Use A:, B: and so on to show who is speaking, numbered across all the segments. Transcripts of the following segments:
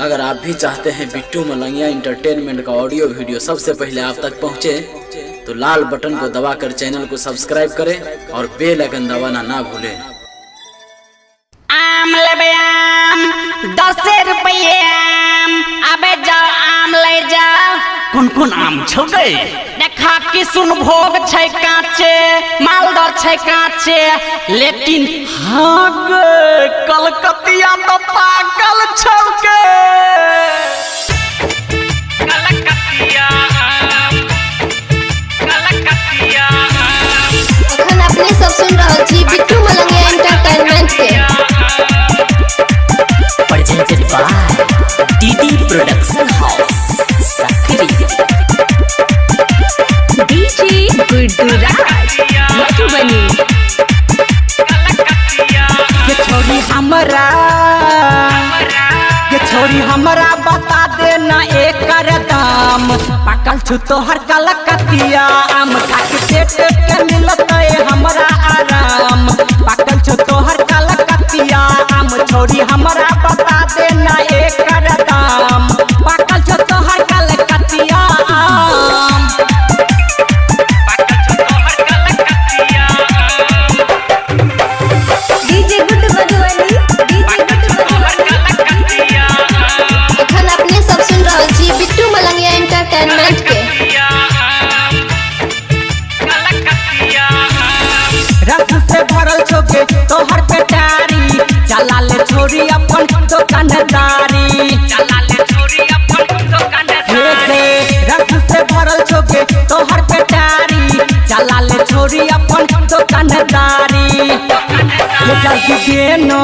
A: अगर आप भी चाहते हैं बिट्टू मलंगिया इंटरटेनमेंट का ऑडियो वीडियो सबसे पहले आप तक पहुंचे, तो लाल बटन को दबाकर चैनल को सब्सक्राइब करें और बेल आइकन दबाना ना भूलें।
B: आम लेबे आम 10 रुपये आम, अबे जाओ आम ले जाओ।
C: कौन कौन आम छौ गए?
B: देखा किशुनभोग छै काचे, मालदह छै काचे, लेकिन
C: हाँ गे कलकतिया तो पागल छौ गे। कलकतिया आम, कलकतिया आम।
D: अखन अपने सब सुन रहल छी बिट्टू मलंगिया एंटरटेनमेंट के।
E: presented by DD Production House, Sakri। DJ Gudduraj Madhubani.
C: ये छोरी हमरा, ये छोरी हमरा बता दे ना एकर दाम। पाकल छु तोहर कलकतिया आम, खाके पेट के मिलतै हमरा आराम। पाकल छु तोहर कलकतिया आम, छोरी हमरा बता दे ना एकर दाम। पाकल छु तोहर कलकतिया आम, पाकल छु तोहर कलकतिया आम।
D: DJ Guddu Madhubani, DJ Guddu Madhubani. अखन अपने सब सुन रहल छी बिट्टू मलंगिया एंटरटेनमेंट के।
C: रस से भरल छोके तोहर पेटारी, चला ले छोरी अपन दुकानदारी। चला ले छोरी अपन दुकानदारी। रस से भरल छोके तोहर पेटारी, चला ले छोरी अपन दुकानदारी। ये जल्दी देना,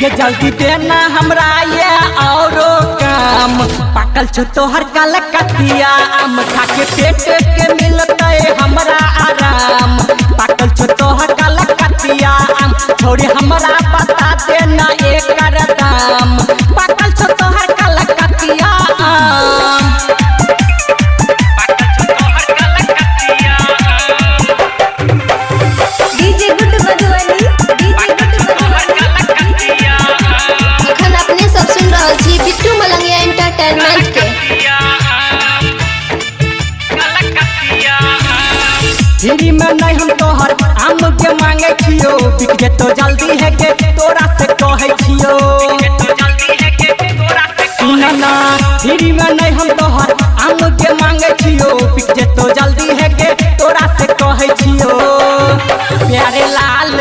C: ये जल्दी देना हमरा ये औरो काम। पाकल छु तोहर कलकतिया आम, खाके पेट के मिलतै हमरा आराम। पाकल छु तोहर कलकतिया आम, छोरी हमरा बता दे ना एकर दाम। पाकल छु तोहर कलकतिया आम, पाकल छु तोहर कलकतिया आम।
D: DJ Guddu Madhubani, DJ Guddu Madhubani. अखन अपने सब सुन रहल छी बिट्टू मलंगिया एंटरटेनमेंट के।
C: हिरी में नहीं हम तोहर आम के मांगे छियो, बिक जेतो जल्दी है के तोरा से कहे छियो। सुना ना, हिरी में नहीं हम तोहर आम के मांगे छियो, बिक जेतो जल्दी है के तोरा से कहे छियो। प्यारे लाल,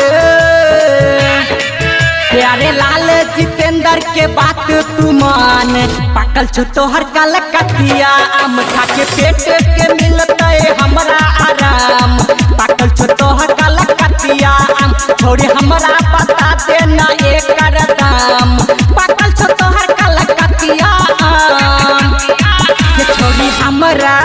C: प्यारे लाल जितेंद्र के बात तू मान। पाकल छु तोहर कलकतिया आम, खाके पेट के मिलतै हमरा आराम। पाकल छु तोहर कलकतिया आम, छोरी हमरा बता दे ना एकर दाम। पाकल छु तोहर कलकतिया आम, ये छोरी हमरा,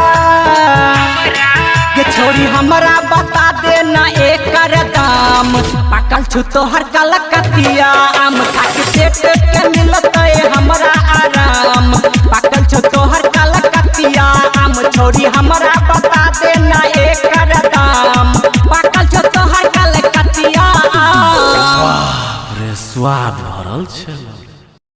C: ये छोरी हमरा बता दे ना एकर दाम। पाकल छु तोहर कलकतिया आम, खाके पेट के मिलतै हमरा आराम। पाकल छु तोहर कलकतिया आम, छोरी हमरा